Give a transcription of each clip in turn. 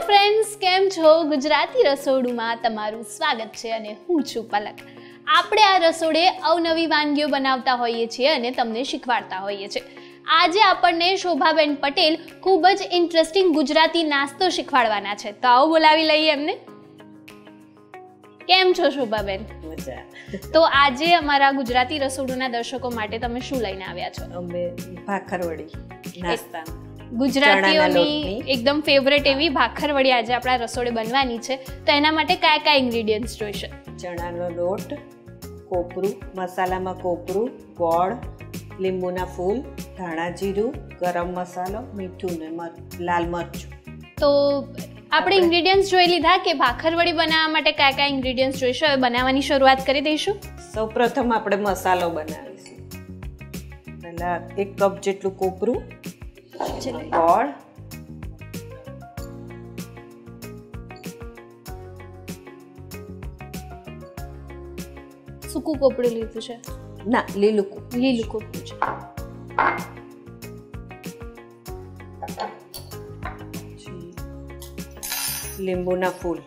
Friends, કેમ છો? ગુજરાતી રસોડુમાં તમારું સ્વાગત છે અને હું છું પલક. આપણે આ રસોડે અવનવી વાનગીઓ બનાવતા હોઈએ છીએ અને તમને શીખવાડતા હોઈએ છીએ. આજે આપણને શોભાબેન પટેલ ખૂબ જ ઇન્ટરેસ્ટિંગ ગુજરાતી નાસ્તો શીખવાડવાના છે, તો આવો બોલાવી લઈએ એમને. કેમ છો શોભાબેન? મજા. તો આજે અમારા ગુજરાતી રસોડુના દર્શકો માટે તમે શું લઈને આવ્યા છો? અમે ભાખરવડી નાસ્તા, ગુજરાતીઓની એકદમ ફેવરેટ એવી ભાખરવડી આજે આપણા રસોડે બનવાની છે. તો એના માટે કયા કયા ઇન્ગ્રેડિયન્ટ્સ જોઈશે? ચણાનો લોટ, કોપરું, મસાલામાં કોપરું, ગોળ, લીંબુના ફૂલ, ધાણા જીરું, ગરમ મસાલો, મીઠું ને લાલ મરચું. તો આપણે ઇન્ગ્રેડિયન્ટ્સ જોઈ લીધા કે ભાખરવડી બનાવવા માટે કયા કયા ઇન્ગ્રેડિયન્ટ્સ જોઈશે? હવે બનાવવાની શરૂઆત કરી દઈશું. સૌપ્રથમ આપણે મસાલો બનાવીશું. પહેલા 1 કપ જેટલું કોપરું, ગોળ, સૂકું કોપરું લીધું છે? ના, લીલું કોપરું છે. લીંબુના ફૂલ,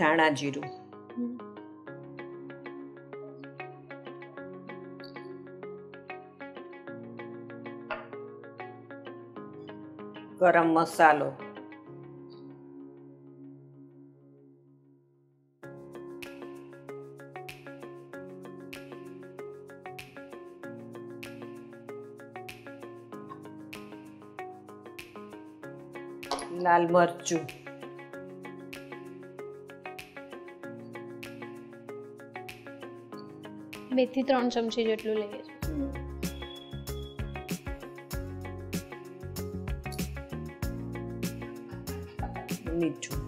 ધાણા જીરું, ગરમ મસાલો, લાલ મરચું, 2 થી 3 ચમચી જેટલું લઈએ છીએ. મીઠું,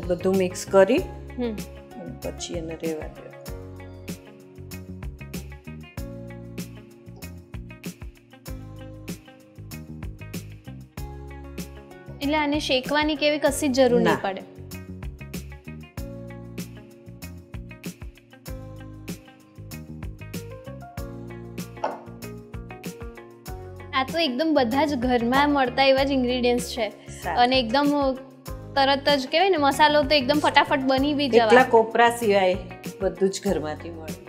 બધું મિક્સ કરી પછી એને રેવા દો. એટલે આને શેકવાની કેવી કશી જરૂર નહીં પડે. આ તો એકદમ બધા જ ઘરમાં મળતા એવા જ ઇન્ગ્રેડિયન્ટ્સ છે અને એકદમ તરત જ કહેવાય ને, મસાલો તો એકદમ ફટાફટ બની બી જવાય. એટલા કોપરા સિવાય બધું જ ઘરમાંથી મળે.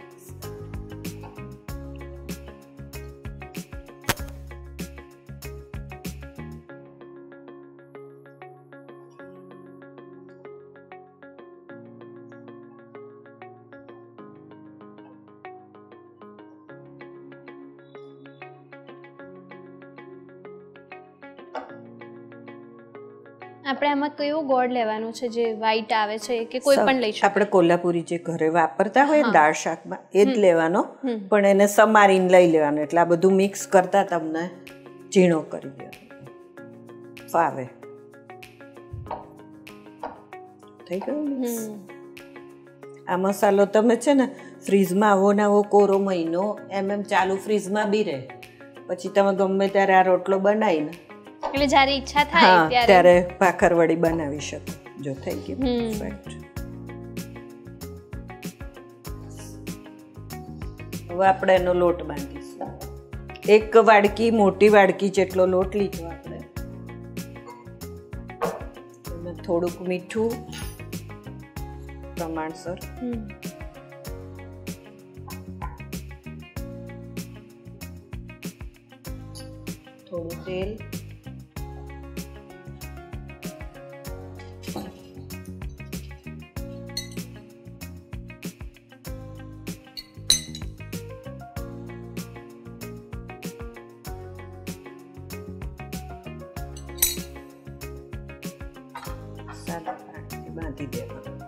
આપણે આમાં કયો ગોળ લેવાનો છે? જે વ્હાઈટ આવે છે કે કોઈ પણ લઈ શકીએ? આપણે કોલ્હાપુરી જે ઘરે વાપરતા હોય દાળ શાકમાં એ જ લેવાનો, પણ એને સમારીને લઈ લેવાનો. એટલે આ બધું મિક્સ કરતા તમને ઝીણો કરી દેવાનો ફાવે. થઈ ગયું. આ મસાલો તમે છે ને ફ્રીજમાં આવો ને આવો કોરો મહિનો એમ ચાલુ ફ્રીજમાં બી રહે. પછી તમે ગમે ત્યારે આ રોટલો બનાવીને એટલે જ્યારે ઈચ્છા થાય ત્યારે ભાખરવડી બનાવી શકો. જો થઈ ગયું પરફેક્ટ. હવે આપણે એનો લોટ બાંધીશું. 1 વાડકી, મોટી વાડકી જેટલો લોટ લીધો આપણે. એમાં થોડુંક મીઠું પ્રમાણસર, થોડું તેલ, બાંધી દેવાનું.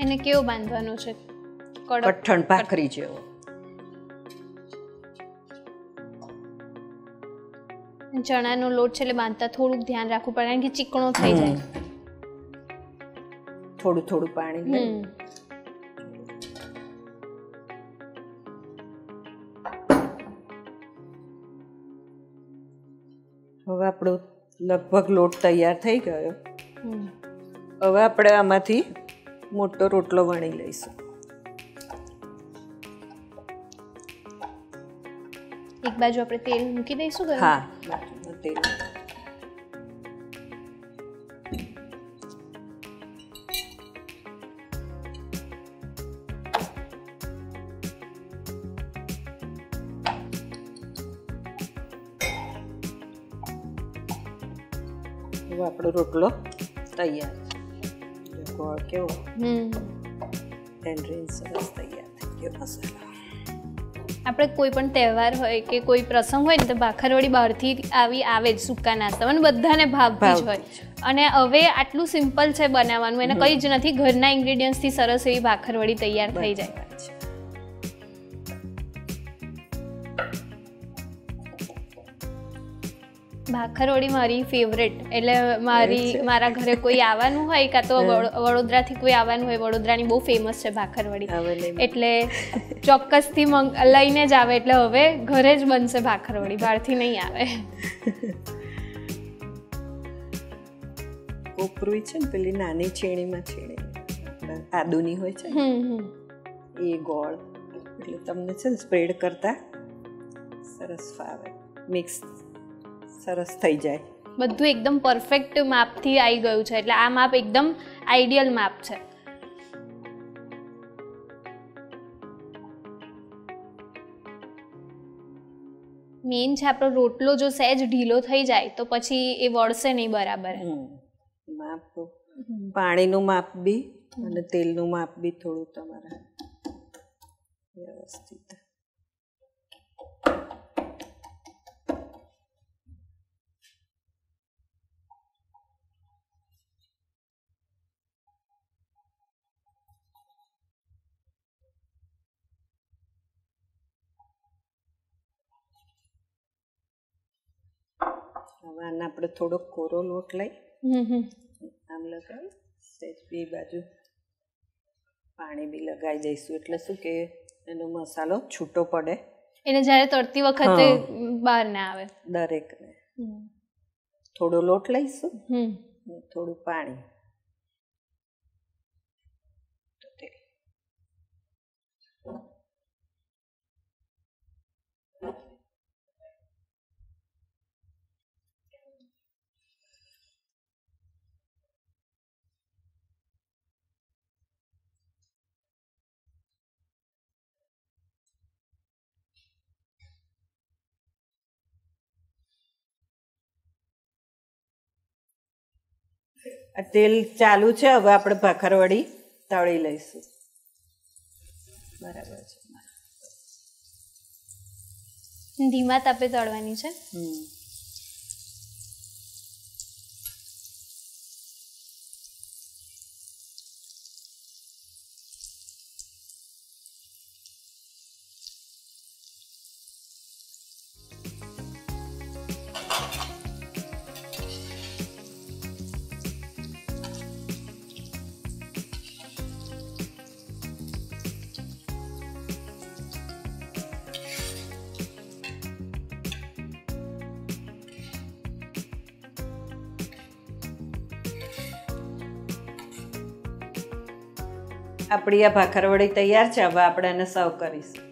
એને કેવો બાંધવાનો છે? કઠણ ભાખરી જેવો. ચણાનો લોટ છે એટલે બાંધતા થોડુંક ધ્યાન રાખવું પડે કારણ કે ચીકણો થઈ જાય. થોડું થોડું પાણી લઈ હવે આપણો લગભગ લોટ તૈયાર થઈ ગયો. હવે આપણે આમાંથી મોટો રોટલો વણી લઈશું. એક બાજુ આપણે તેલ મૂકી દઈશું. હા, બાજુમાં તેલ. હવે આપણો રોટલો તૈયાર. ગોળ કેવો સરસ તૈયાર થઈ ગયો મસાલો. આપણે કોઈ પણ તહેવાર હોય કે કોઈ પ્રસંગ હોય ને તો ભાખરવડી બહારથી આવે જ સૂકા નાસ્તામાં બધાને ભાવતી જ હોય. અને હવે આટલું સિમ્પલ છે બનાવવાનું, એને કંઈ જ નથી, ઘરના ઇન્ગ્રેડિયન્ટ્સથી સરસ એવી ભાખરવડી તૈયાર થઈ જાય. ભાખરવડી મારી ફેવરેટ, એટલે મારા ઘરે કોઈ આવવાનું હોય કાં તો વડોદરાથી કોઈ આવવાનું હોય, વડોદરાની બહુ ફેમસ છે ભાખરવડી, એટલે ચોક્કસથી લઈને જ આવે. એટલે હવે ઘરે જ બનશે ભાખરવડી, બહારથી નહીં આવે. કોપરું છે ને પેલી નાની છીણીમાં છીણી આદુની હોય છે એ ગોળ, એટલે તમને છે ને સ્પ્રેડ કરતા સરસ ફાવે, મિક્સ સરસ થઈ જાય. બધું એકદમ પરફેક્ટ માપથી આવી ગયું છે, એટલે આ માપ એકદમ આઈડિયલ માપ છે. મેઇન છે આપણો રોટલો જો સહેજ ઢીલો થઈ જાય તો પછી એ વળશે નહીં બરાબર. માપ પાણીનું માપ બી અને તેલનું માપ બી થોડું તમારે વ્યવસ્થિત. હવે આને આપણે થોડો કોરો લોટ લઈ આમ લગાવી સહેજ બે બાજુ પાણી બી લગાવી દઈશું, એટલે શું કે એનો મસાલો છૂટો પડે, એને જ્યારે તળતી વખતે બહાર ના આવે. દરેકને થોડો લોટ લઈશું, થોડું પાણી, તેલ ચાલુ છે. હવે આપણે ભાખરવડી તળી લઈશું. બરાબર છે, ધીમા તાપે તળવાની છે. આપણી આ ભાખરવડી તૈયાર છે. હવે આપણે એને સર્વ કરીશું.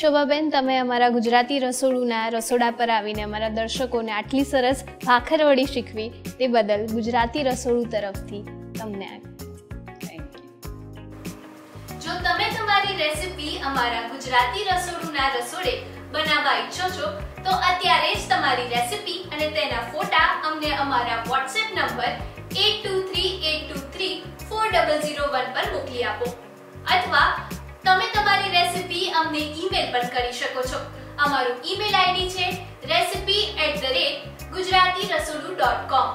શોભાબેન, તમે અમારા ગુજરાતી રસોડા પર આવીને અમારા દર્શકોને આટલી સરસ ભાખરવડી શીખવી તે બદલ ગુજરાતી રસોડું તરફથી તમને જો તમે તમારી રેસિપી અમારા ગુજરાતી રસોડુના રસોડે બનાવવા ઈચ્છો છો તો અત્યારે જ તમારી રેસિપી અને તેના ફોટા અમને અમારા WhatsApp નંબર 8238234001 પર મોકલી આપો, અથવા તમે તમારી રેસિપી અમને ઈમેલ પણ કરી શકો છો. અમારું ઈમેલ આઈડી છે recipe@gujaratiRasodu.com.